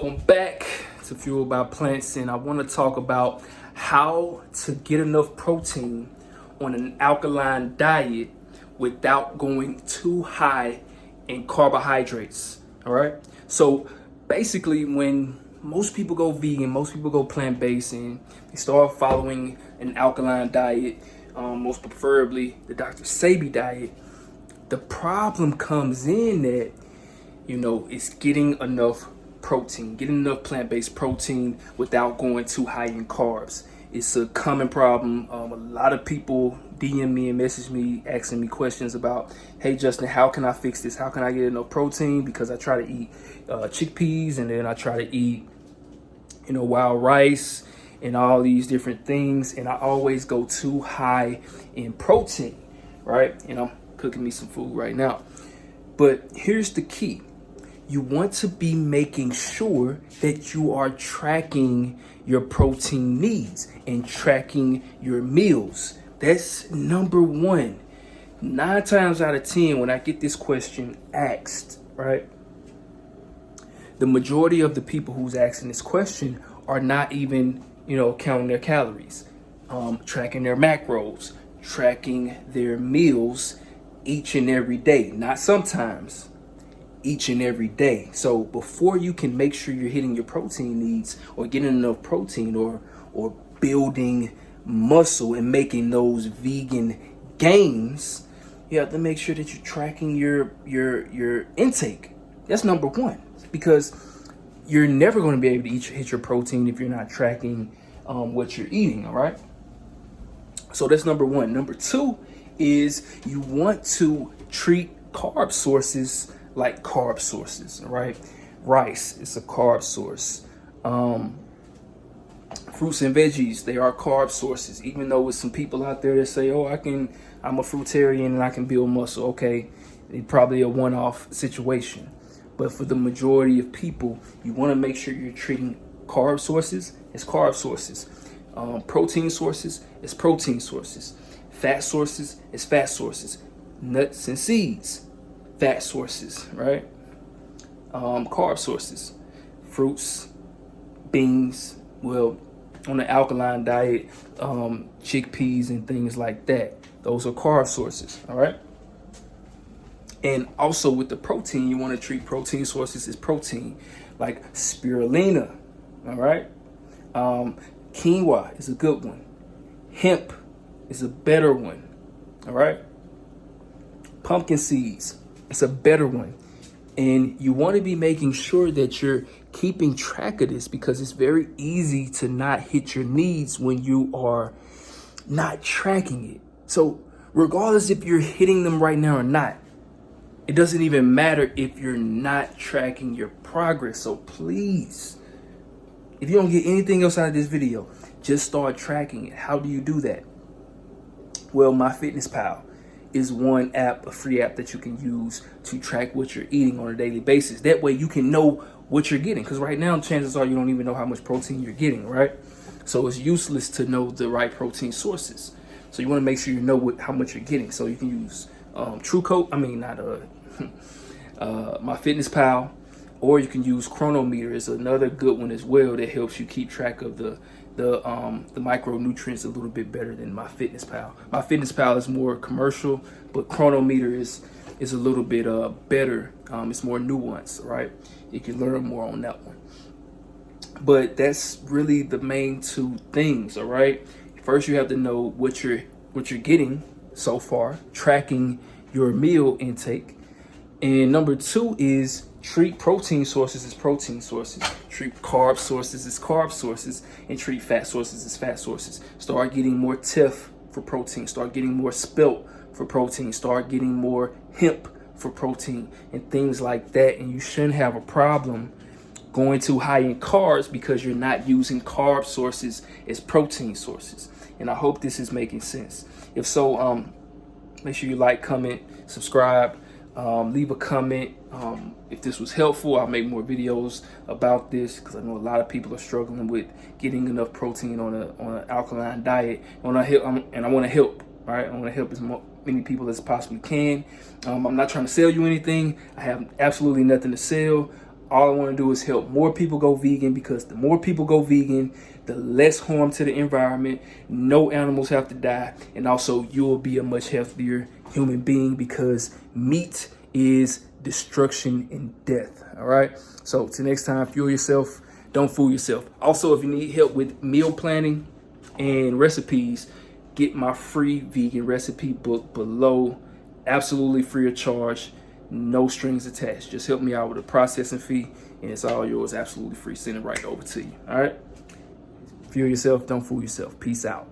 Welcome back to Fueled by Plants, and I want to talk about how to get enough protein on an alkaline diet without going too high in carbohydrates. All right. So basically, when most people go vegan, most people go plant-based, and they start following an alkaline diet, most preferably the Dr. Sebi diet, the problem comes in that it's getting enough protein, getting enough plant-based protein without going too high in carbs. It's a common problem. A lot of people DM me and message me asking me questions about, hey Justin, how can I fix this? How can I get enough protein? Because I try to eat chickpeas, and then I try to eat wild rice and all these different things, and I always go too high in protein, right? I'm cooking me some food right now. But here's the key. You want to be making sure that you are tracking your protein needs and tracking your meals. That's number one. 9 times out of 10, when I get this question asked, right, the majority of the people who's asking this question are not even, counting their calories, tracking their macros, tracking their meals each and every day. Not sometimes, each and every day. So before you can make sure you're hitting your protein needs or getting enough protein or building muscle and making those vegan gains, you have to make sure that you're tracking your intake. That's number one, because you're never going to be able to hit your protein if you're not tracking what you're eating. All right. So that's number one. Number two is you want to treat carb sources like carb sources, right? Rice is a carb source. Fruits and veggies, they are carb sources. Even though with some people out there that say, oh, I'm a fruitarian and I can build muscle. Okay, it's probably a one-off situation. But for the majority of people, you want to make sure you're treating carb sources as carb sources. Protein sources as protein sources. Fat sources as fat sources. Nuts and seeds, fat sources, right? Carb sources, fruits, beans, on the alkaline diet, chickpeas and things like that. Those are carb sources, all right? And also with the protein, you want to treat protein sources as protein, like spirulina, all right? Quinoa is a good one. Hemp is a better one, all right? Pumpkin seeds, it's a better one. And you want to be making sure that you're keeping track of this, because it's very easy to not hit your needs when you are not tracking it. So regardless if you're hitting them right now or not, it doesn't even matter if you're not tracking your progress. So please, if you don't get anything else out of this video, just start tracking it. How do you do that? Well, MyFitnessPal is one app, a free app that you can use to track what you're eating on a daily basis. That way you can know what you're getting, because right now chances are you don't even know how much protein you're getting, right? So it's useless to know the right protein sources. So you want to make sure you know how much you're getting. So you can use MyFitnessPal, or you can use Chronometer. It's another good one as well that helps you keep track of the micronutrients a little bit better than MyFitnessPal. MyFitnessPal is more commercial, but Chronometer is a little bit better. It's more nuanced, right? You can learn more on that one. But that's really the main two things, all right? First, you have to know what you're getting so far, tracking your meal intake. And number two is treat protein sources as protein sources, treat carb sources as carb sources, and treat fat sources as fat sources. Start getting more teff for protein, start getting more spelt for protein, start getting more hemp for protein, and things like that. And you shouldn't have a problem going too high in carbs because you're not using carb sources as protein sources. And I hope this is making sense. If so, make sure you like, comment, subscribe. Leave a comment. If this was helpful, I'll make more videos about this, because I know a lot of people are struggling with getting enough protein on an alkaline diet. And I want to help. Right? I want to help as many people as possibly can. I'm not trying to sell you anything. I have absolutely nothing to sell. All I want to do is help more people go vegan, because the more people go vegan, the less harm to the environment, no animals have to die, and also you'll be a much healthier human being, because meat is destruction and death. All right. So till next time, fuel yourself, don't fool yourself. Also, if you need help with meal planning and recipes, get my free vegan recipe book below, absolutely free of charge, no strings attached. Just help me out with a processing fee, and it's all yours, absolutely free. Send it right over to you. All right. Fuel yourself, don't fool yourself. Peace out.